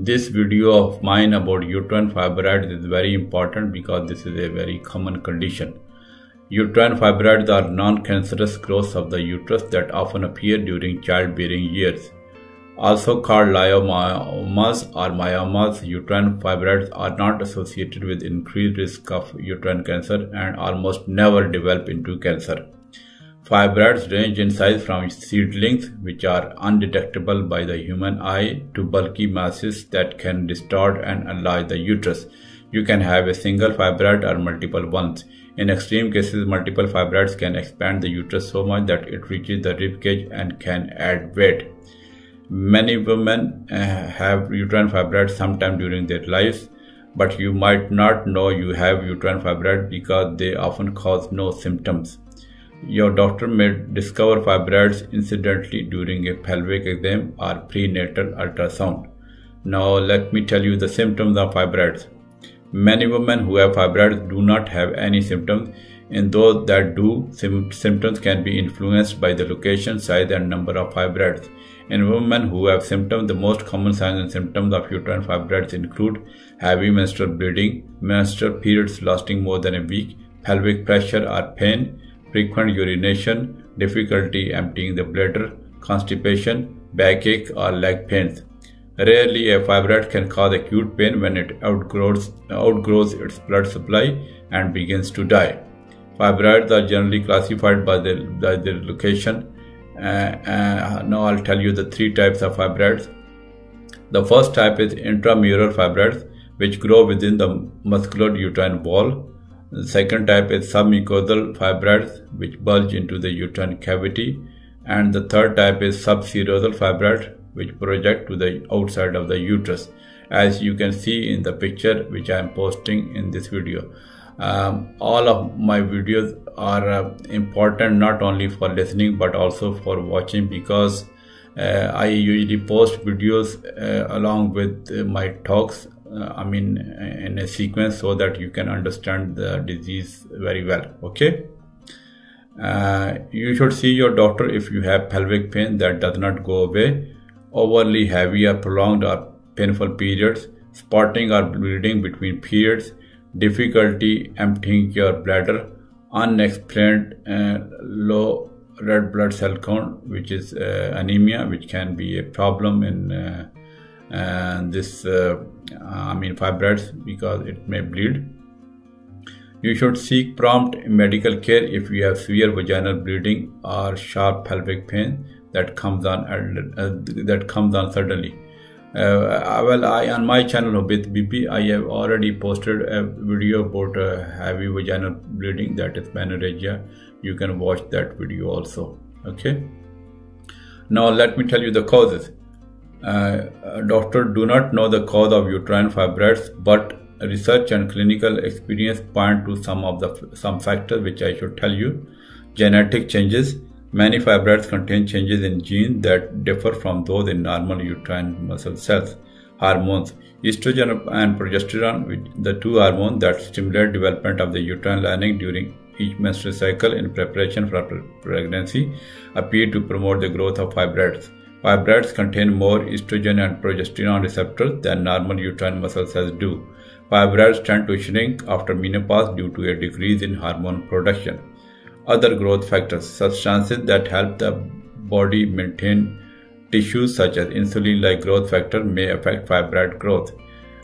This video of mine about uterine fibroids is very important because this is a very common condition. Uterine fibroids are non-cancerous growths of the uterus that often appear during childbearing years. Also called leiomyomas or myomas, uterine fibroids are not associated with increased risk of uterine cancer and almost never develop into cancer. Fibroids range in size from seedlings, which are undetectable by the human eye, to bulky masses that can distort and enlarge the uterus. You can have a single fibroid or multiple ones. In extreme cases, multiple fibroids can expand the uterus so much that it reaches the rib cage and can add weight. Many women have uterine fibroids sometime during their lives, but you might not know you have uterine fibroids because they often cause no symptoms. Your doctor may discover fibroids incidentally during a pelvic exam or prenatal ultrasound. Now let me tell you the symptoms of fibroids. Many women who have fibroids do not have any symptoms. In those that do, symptoms can be influenced by the location, size and number of fibroids. In women who have symptoms, the most common signs and symptoms of uterine fibroids include heavy menstrual bleeding, menstrual periods lasting more than a week, pelvic pressure or pain, frequent urination, difficulty emptying the bladder, constipation, backache or leg pains. Rarely a fibroid can cause acute pain when it outgrows its blood supply and begins to die. Fibroids are generally classified by their location. Now I'll tell you the three types of fibroids. The first type is intramural fibroids, which grow within the muscular uterine wall. The second type is submucosal fibroids, which bulge into the uterine cavity. And the third type is subserosal fibroids, which project to the outside of the uterus, as you can see in the picture which I am posting in this video. All of my videos are important not only for listening but also for watching, because I usually post videos along with my talks, in a sequence, so that you can understand the disease very well. Okay. You should see your doctor if you have pelvic pain that does not go away, overly heavy or prolonged or painful periods, spotting or bleeding between periods, difficulty emptying your bladder, unexplained low red blood cell count, which is anemia, which can be a problem in fibroids because it may bleed. You should seek prompt medical care if you have severe vaginal bleeding or sharp pelvic pain that comes on suddenly. On my channel with BP, I have already posted a video about heavy vaginal bleeding, that is menorrhagia. You can watch that video also. Okay. Now let me tell you the causes. Doctors do not know the cause of uterine fibroids, but research and clinical experience point to some factors which I should tell you. Genetic changes. Many fibroids contain changes in genes that differ from those in normal uterine muscle cells. Hormones. Estrogen and progesterone, the two hormones that stimulate development of the uterine lining during each menstrual cycle in preparation for pregnancy, appear to promote the growth of fibroids. Fibroids contain more estrogen and progesterone receptors than normal uterine muscle cells do. Fibroids tend to shrink after menopause due to a decrease in hormone production. Other growth factors. Substances that help the body maintain tissues such as insulin-like growth factor may affect fibroid growth.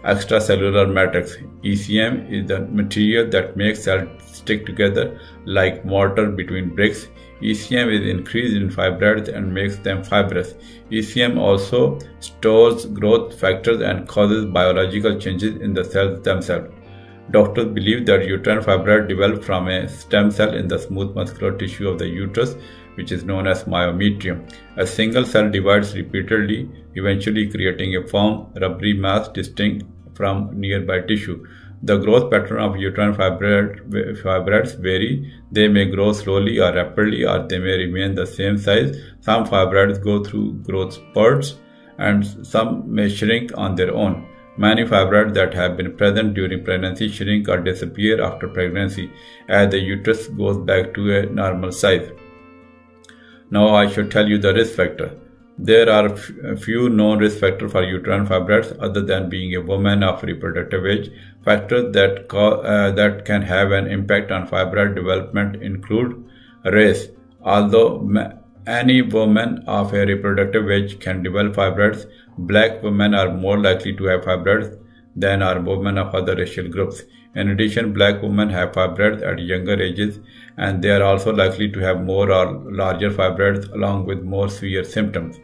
Extracellular matrix. ECM is the material that makes cells stick together like mortar between bricks. ECM is increased in fibroids and makes them fibrous. ECM also stores growth factors and causes biological changes in the cells themselves. Doctors believe that uterine fibroid develop from a stem cell in the smooth muscular tissue of the uterus, which is known as myometrium. A single cell divides repeatedly, eventually creating a firm, rubbery mass distinct from nearby tissue. The growth pattern of uterine fibroids vary. They may grow slowly or rapidly, or they may remain the same size. Some fibroids go through growth spurts and some may shrink on their own. Many fibroids that have been present during pregnancy shrink or disappear after pregnancy as the uterus goes back to a normal size. Now I should tell you the risk factor. There are few known risk factors for uterine fibroids other than being a woman of reproductive age. Factors that can have an impact on fibroid development include race. Although any woman of a reproductive age can develop fibroids, black women are more likely to have fibroids than are women of other racial groups. In addition, black women have fibroids at younger ages, and they are also likely to have more or larger fibroids along with more severe symptoms.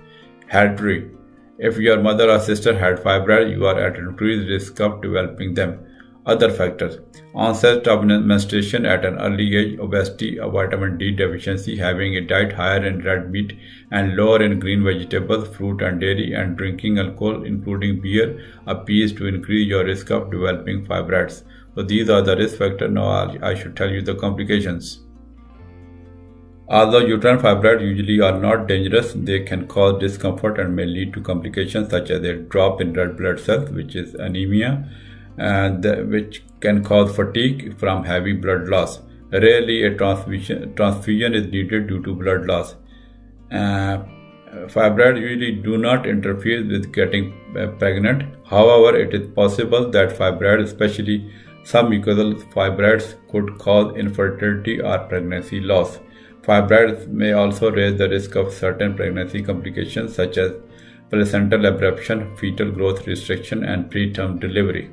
Hereditary. If your mother or sister had fibroids, you are at increased risk of developing them. Other factors: onset of menstruation at an early age, obesity, a vitamin D deficiency, having a diet higher in red meat and lower in green vegetables, fruit and dairy, and drinking alcohol, including beer, appears to increase your risk of developing fibroids. So these are the risk factors. Now I should tell you the complications. Although uterine fibroids usually are not dangerous, they can cause discomfort and may lead to complications such as a drop in red blood cells, which is anemia, which can cause fatigue from heavy blood loss. Rarely a transfusion is needed due to blood loss. Fibroids usually do not interfere with getting pregnant. However, it is possible that fibroids, especially some mucosal fibroids, could cause infertility or pregnancy loss. Fibroids may also raise the risk of certain pregnancy complications such as placental abruption, fetal growth restriction, and preterm delivery.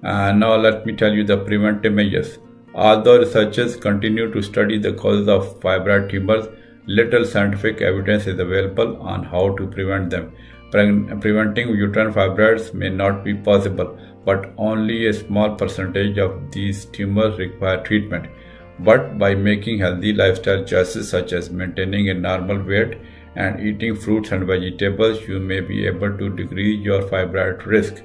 Now let me tell you the preventive measures. Although researchers continue to study the causes of fibroid tumors, little scientific evidence is available on how to prevent them. Preventing uterine fibroids may not be possible, but only a small percentage of these tumors require treatment. But by making healthy lifestyle choices such as maintaining a normal weight and eating fruits and vegetables, you may be able to decrease your fibroid risk.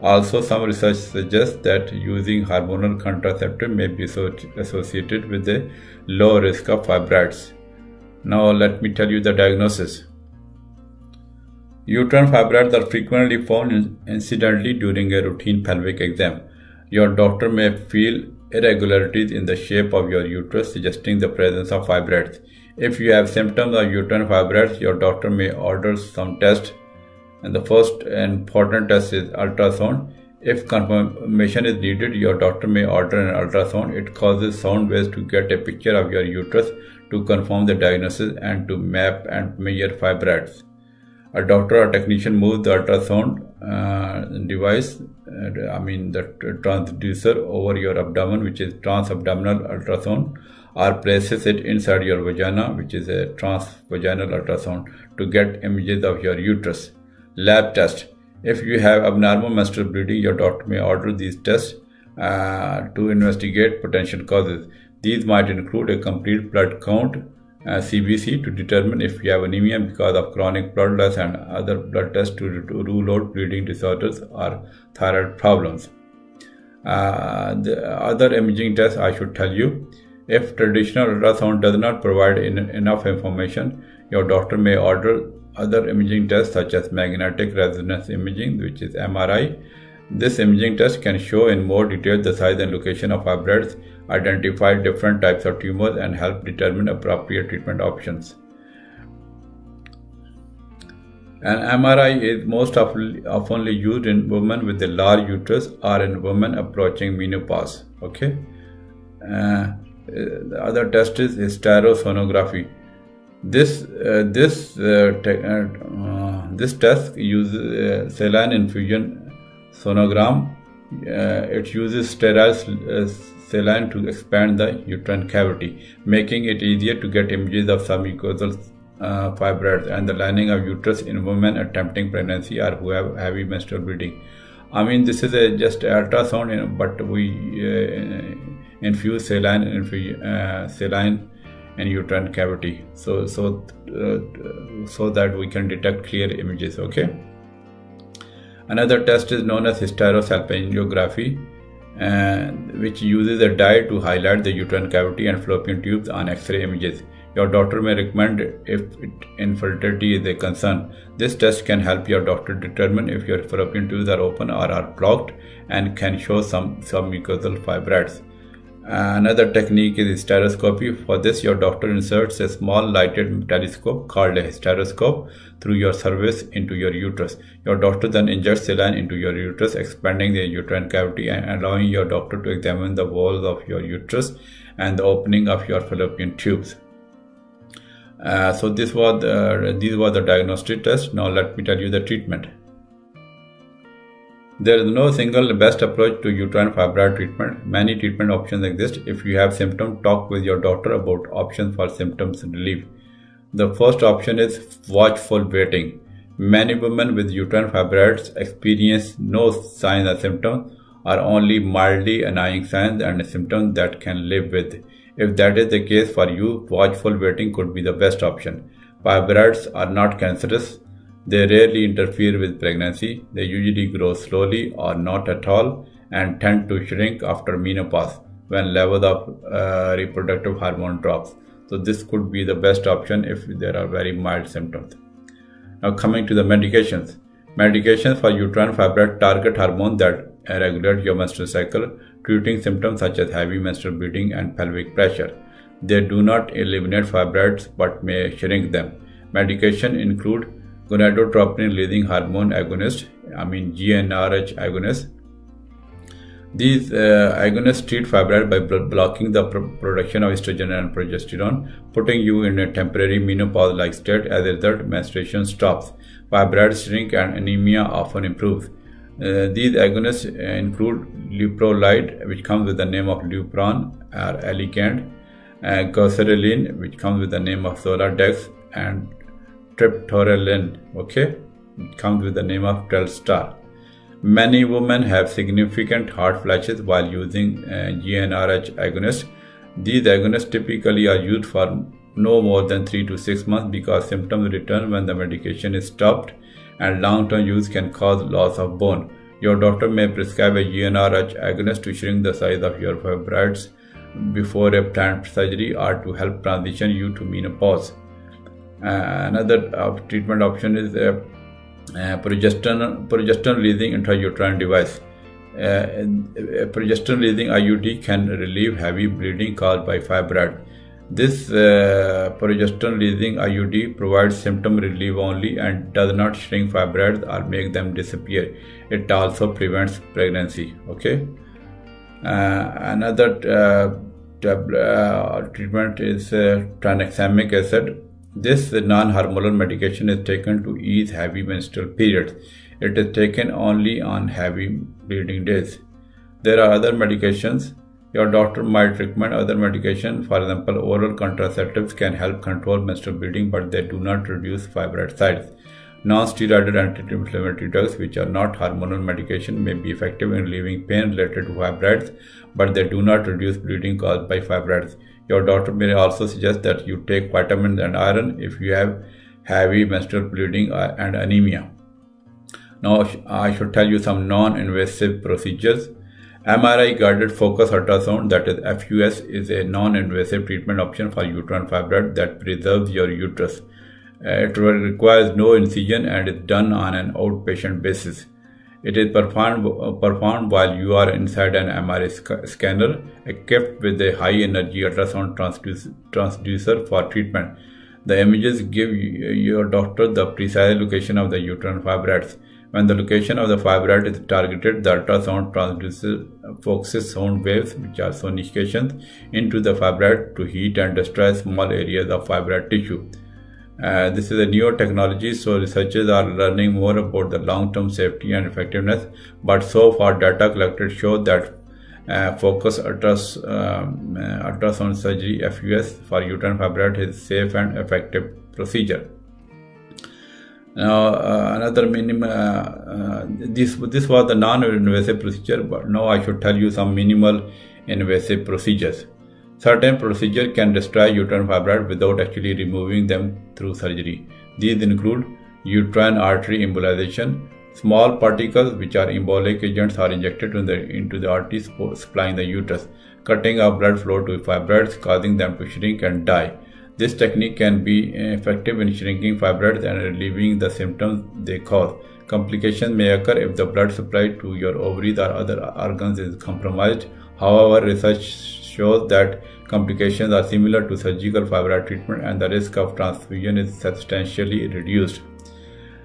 Also, some research suggests that using hormonal contraceptive may be associated with a low risk of fibroids. Now let me tell you the diagnosis. Uterine fibroids are frequently found incidentally during a routine pelvic exam. Your doctor may feel irregularities in the shape of your uterus, suggesting the presence of fibroids. If you have symptoms of uterine fibroids, your doctor may order some tests, and the first important test is ultrasound. If confirmation is needed, your doctor may order an ultrasound. It causes sound waves to get a picture of your uterus to confirm the diagnosis and to map and measure fibroids. A doctor or technician moves the ultrasound device, the transducer, over your abdomen, which is transabdominal ultrasound, or places it inside your vagina, which is a transvaginal ultrasound, to get images of your uterus. Lab test. If you have abnormal menstrual bleeding, your doctor may order these tests to investigate potential causes. These might include a complete blood count, CBC, to determine if you have anemia because of chronic blood loss, and other blood tests to rule out bleeding disorders or thyroid problems. The other imaging tests I should tell you. If traditional ultrasound does not provide enough information, your doctor may order other imaging tests such as magnetic resonance imaging, which is MRI. This imaging test can show in more detail the size and location of fibroids, identify different types of tumors, and help determine appropriate treatment options. An MRI is most often used in women with a large uterus or in women approaching menopause. Okay. The other test is hysterosonography. This test uses saline infusion sonogram. It uses sterile saline to expand the uterine cavity, making it easier to get images of submucosal fibroids and the lining of uterus in women attempting pregnancy or who have heavy menstrual bleeding. This is just ultrasound, but we infuse saline in uterine cavity, so that we can detect clear images. Okay. Another test is known as hysterosalpingography, which uses a dye to highlight the uterine cavity and fallopian tubes on X-ray images. Your doctor may recommend if infertility is a concern. This test can help your doctor determine if your fallopian tubes are open or are blocked and can show some mucosal fibroids. Another technique is stereoscopy. For this, your doctor inserts a small lighted telescope called a stereoscope through your cervix into your uterus. Your doctor then injects saline into your uterus, expanding the uterine cavity and allowing your doctor to examine the walls of your uterus and the opening of your fallopian tubes. So these were the diagnostic tests. Now let me tell you the treatment. There is no single best approach to uterine fibroid treatment. Many treatment options exist. If you have symptoms, talk with your doctor about options for symptoms relief. The first option is watchful waiting. Many women with uterine fibroids experience no signs or symptoms, or only mildly annoying signs and symptoms that can live with. If that is the case for you, watchful waiting could be the best option. Fibroids are not cancerous. They rarely interfere with pregnancy. They usually grow slowly or not at all and tend to shrink after menopause when levels of reproductive hormone drops. So this could be the best option if there are very mild symptoms. Now coming to the medications. Medications for uterine fibroid target hormones that regulate your menstrual cycle, treating symptoms such as heavy menstrual bleeding and pelvic pressure. They do not eliminate fibroids but may shrink them. Medication include gonadotropin-releasing hormone agonist, GnRH agonist. These agonists treat fibroid by blocking the production of estrogen and progesterone, putting you in a temporary menopause-like state. As a result, menstruation stops, fibroids shrink, and anemia often improves. These agonists include leuprolide, which comes with the name of Lupron or Alicant, goserelin, which comes with the name of Zoladex, and triptorelin, it comes with the name of Telstar. Many women have significant hot flashes while using GnRH agonists. These agonists typically are used for no more than 3 to 6 months because symptoms return when the medication is stopped, and long-term use can cause loss of bone. Your doctor may prescribe a GnRH agonist to shrink the size of your fibroids before a planned surgery or to help transition you to menopause. Another treatment option is progesterone-releasing intrauterine device. Progesterone-releasing IUD can relieve heavy bleeding caused by fibroid. This progesterone-releasing IUD provides symptom relief only and does not shrink fibroids or make them disappear. It also prevents pregnancy. Another treatment is tranexamic acid. This non-hormonal medication is taken to ease heavy menstrual periods. It is taken only on heavy bleeding days. There are other medications. Your doctor might recommend other medication. For example, oral contraceptives can help control menstrual bleeding, but they do not reduce fibroid size. Non-steroidal anti-inflammatory drugs, which are not hormonal medication, may be effective in relieving pain related to fibroids, but they do not reduce bleeding caused by fibroids. Your doctor may also suggest that you take vitamins and iron if you have heavy menstrual bleeding and anemia. Now I should tell you some non-invasive procedures. MRI guided focus ultrasound, that is FUS, is a non-invasive treatment option for uterine fibroid that preserves your uterus. It requires no incision and is done on an outpatient basis. It is performed while you are inside an MRI scanner equipped with a high-energy ultrasound transducer for treatment. The images give your doctor the precise location of the uterine fibroids. When the location of the fibroid is targeted, the ultrasound transducer focuses sound waves, which are sonifications, into the fibroid to heat and destroy small areas of fibroid tissue. This is a newer technology, so researchers are learning more about the long-term safety and effectiveness. But so far, data collected show that focused ultrasound surgery (FUS) for uterine fibroid is safe and effective procedure. Now, this was the non-invasive procedure, but now I should tell you some minimal invasive procedures. Certain procedures can destroy uterine fibroid without actually removing them through surgery. These include uterine artery embolization. Small particles, which are embolic agents, are injected into the arteries supplying the uterus, cutting off blood flow to fibroids, causing them to shrink and die. This technique can be effective in shrinking fibroids and relieving the symptoms they cause. Complications may occur if the blood supply to your ovaries or other organs is compromised. However, research shows that complications are similar to surgical fibroid treatment and the risk of transfusion is substantially reduced.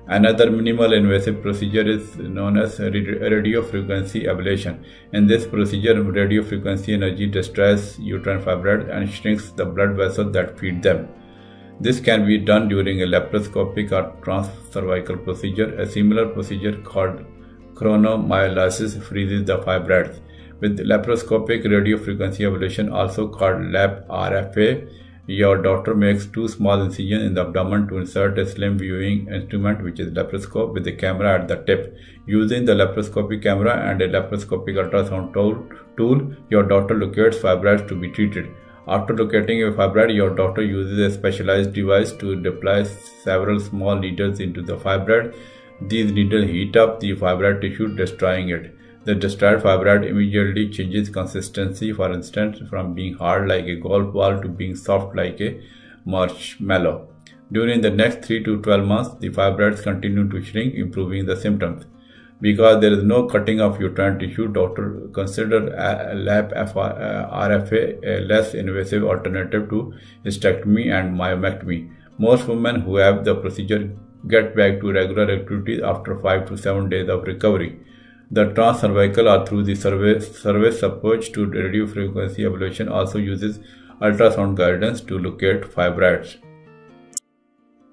Another minimal invasive procedure is known as radiofrequency ablation. In this procedure, radiofrequency energy destroys uterine fibroids and shrinks the blood vessels that feed them. This can be done during a laparoscopic or transcervical procedure. A similar procedure called chronomyolysis freezes the fibroids. With laparoscopic radiofrequency ablation, also called lap RFA, your doctor makes two small incisions in the abdomen to insert a slim viewing instrument, which is laparoscope, with a camera at the tip. Using the laparoscopic camera and a laparoscopic ultrasound tool, your doctor locates fibroids to be treated. After locating a fibroid, your doctor uses a specialized device to deploy several small needles into the fibroid. These needles heat up the fibroid tissue, destroying it. The destroyed fibroid immediately changes consistency, for instance, from being hard like a golf ball to being soft like a marshmallow. During the next 3 to 12 months, the fibroids continue to shrink, improving the symptoms. Because there is no cutting of uterine tissue, doctors consider lap RFA a less invasive alternative to hysterectomy and myomectomy. Most women who have the procedure get back to regular activities after 5 to 7 days of recovery. The transcervical or through the service approach to radiofrequency ablation also uses ultrasound guidance to locate fibroids.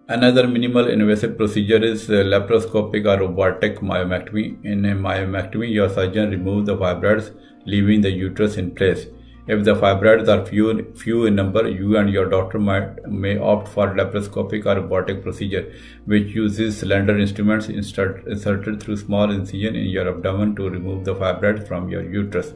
Another minimal invasive procedure is laparoscopic or robotic myomectomy. In a myomectomy, your surgeon removes the fibroids, leaving the uterus in place. If the fibroids are few in number, you and your doctor may opt for laparoscopic or robotic procedure, which uses slender instruments inserted through small incision in your abdomen to remove the fibroids from your uterus.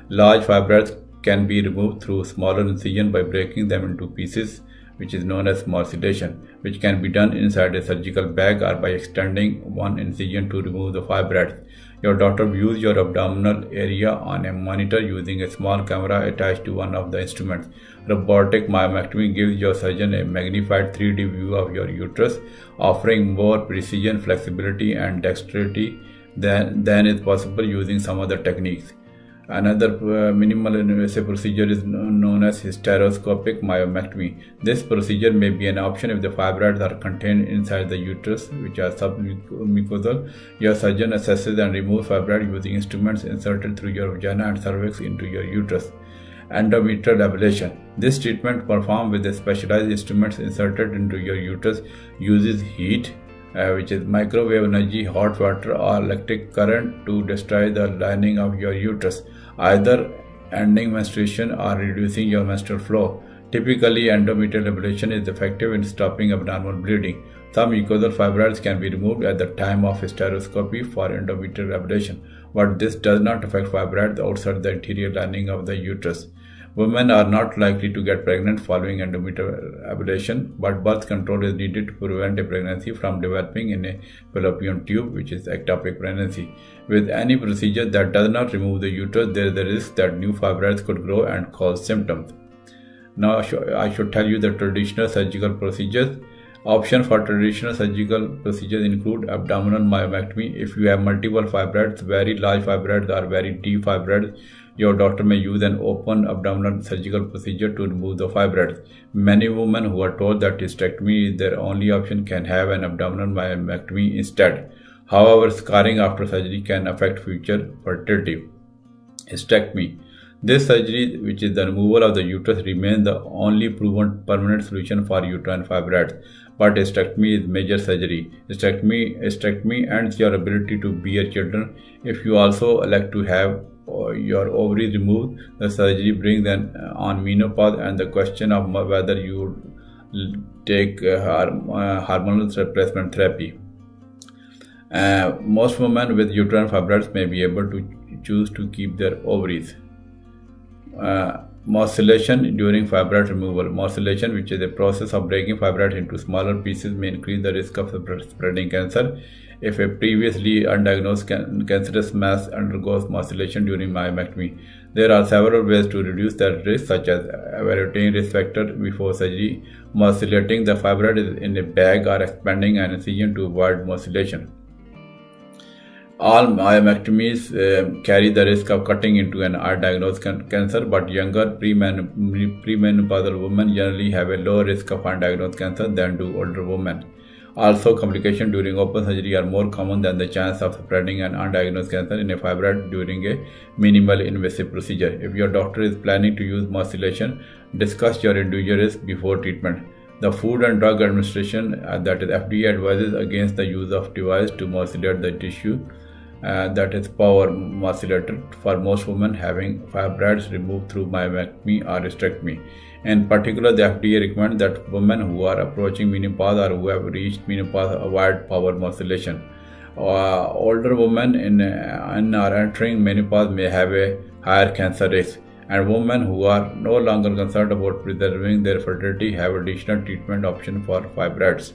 Large fibroids can be removed through smaller incision by breaking them into pieces, which is known as morcellation, which can be done inside a surgical bag or by extending one incision to remove the fibroids. Your doctor views your abdominal area on a monitor using a small camera attached to one of the instruments. Robotic myomectomy gives your surgeon a magnified 3D view of your uterus, offering more precision, flexibility, and dexterity than is possible using some other techniques. Another minimal invasive procedure is known as hysteroscopic myomectomy. This procedure may be an option if the fibroids are contained inside the uterus, which are submucosal. Your surgeon assesses and removes fibroid using instruments inserted through your vagina and cervix into your uterus. Endometrial ablation. This treatment, performed with the specialized instruments inserted into your uterus, uses heat, which is microwave energy, hot water, or electric current to destroy the lining of your uterus, either ending menstruation or reducing your menstrual flow. Typically, endometrial ablation is effective in stopping abnormal bleeding. Some mucosal fibroids can be removed at the time of hysteroscopy for endometrial ablation, but this does not affect fibroids outside the interior lining of the uterus. Women are not likely to get pregnant following endometrial ablation, but birth control is needed to prevent a pregnancy from developing in a fallopian tube, which is ectopic pregnancy. With any procedure that does not remove the uterus, there is the risk that new fibroids could grow and cause symptoms. Now I should tell you the traditional surgical procedures. Options for traditional surgical procedures include abdominal myomectomy. If you have multiple fibroids, very large fibroids or very deep fibroids, your doctor may use an open abdominal surgical procedure to remove the fibroids. Many women who are told that hysterectomy is their only option can have an abdominal myomectomy instead. However, scarring after surgery can affect future fertility. Hysterectomy. This surgery, which is the removal of the uterus, remains the only proven permanent solution for uterine fibroids. But hysterectomy is major surgery. Hysterectomy ends your ability to bear children. If you also elect to have your ovaries removed, the surgery brings on menopause and the question of whether you take hormonal replacement therapy. Most women with uterine fibroids may be able to choose to keep their ovaries. Morcellation during fibroid removal. Morcellation, which is a process of breaking fibroids into smaller pieces, may increase the risk of spreading cancer. If a previously undiagnosed cancerous mass undergoes morcellation during myomectomy, there are several ways to reduce that risk, such as evaluating risk factor before surgery, morcellating the fibroid in a bag, or expanding an incision to avoid morcellation. All myomectomies carry the risk of cutting into an undiagnosed cancer, but younger premenopausal women generally have a lower risk of undiagnosed cancer than do older women. Also, complications during open surgery are more common than the chance of spreading an undiagnosed cancer in a fibroid during a minimal invasive procedure. If your doctor is planning to use modulation, discuss your individual risk before treatment. The Food and Drug Administration, that is FDA, advises against the use of device to modulate the tissue, that is power modulator, for most women having fibroids removed through myomectomy or hysterectomy. In particular, the FDA recommends that women who are approaching menopause or who have reached menopause avoid power modulation. Older women in or entering menopause may have a higher cancer risk, and women who are no longer concerned about preserving their fertility have additional treatment options for fibroids.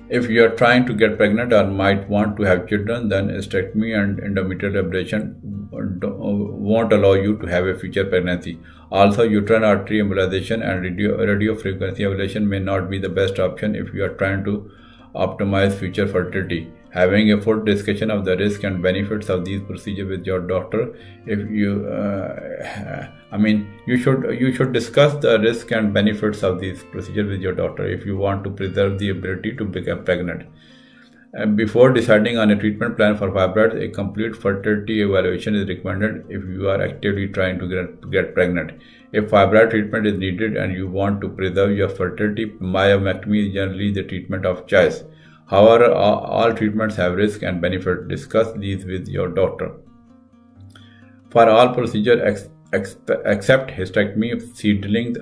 If you are trying to get pregnant or might want to have children, then hysterectomy and endometrial ablation won't allow you to have a future pregnancy. Also, uterine artery embolization and radio frequency ablation may not be the best option if you are trying to optimize future fertility. Having a full discussion of the risks and benefits of these procedures with your doctor. If you, you should discuss the risks and benefits of these procedures with your doctor if you want to preserve the ability to become pregnant. Before deciding on a treatment plan for fibroids, a complete fertility evaluation is recommended if you are actively trying to get pregnant. If fibroid treatment is needed and you want to preserve your fertility, myomectomy is generally the treatment of choice. However, all treatments have risk and benefit. Discuss these with your doctor. For all procedures except hysterectomy, seedling,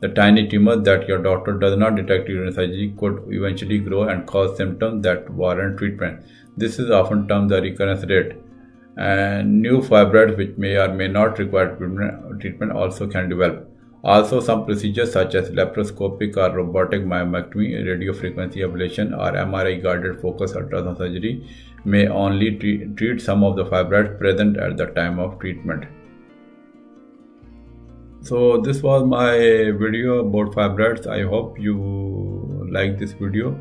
the tiny tumor that your doctor does not detect during surgery could eventually grow and cause symptoms that warrant treatment. This is often termed the recurrence rate. And new fibroids which may or may not require treatment also can develop. Also, some procedures such as laparoscopic or robotic myomectomy, radiofrequency ablation, or MRI-guided focus ultrasound surgery may only treat some of the fibroids present at the time of treatment. So this was my video about fibroids. I hope you like this video.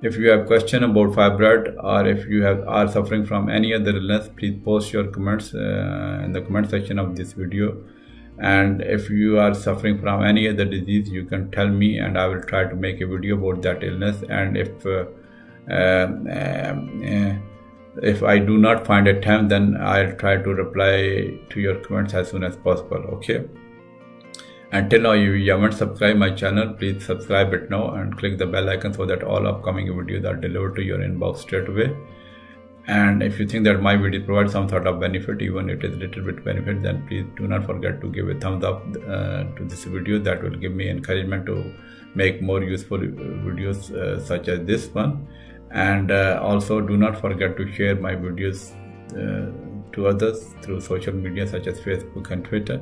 If you have question about fibroid, or if you are suffering from any other illness, please post your comments in the comment section of this video. And if you are suffering from any other disease, you can tell me and I will try to make a video about that illness. And if I do not find a time, then I'll try to reply to your comments as soon as possible. Okay. Until now, if you haven't subscribed my channel, please subscribe it now and click the bell icon so that all upcoming videos are delivered to your inbox straight away. And if you think that my video provides some sort of benefit, even if it is little bit benefit, then please do not forget to give a thumbs up to this video. That will give me encouragement to make more useful videos such as this one. And also do not forget to share my videos to others through social media such as Facebook and Twitter.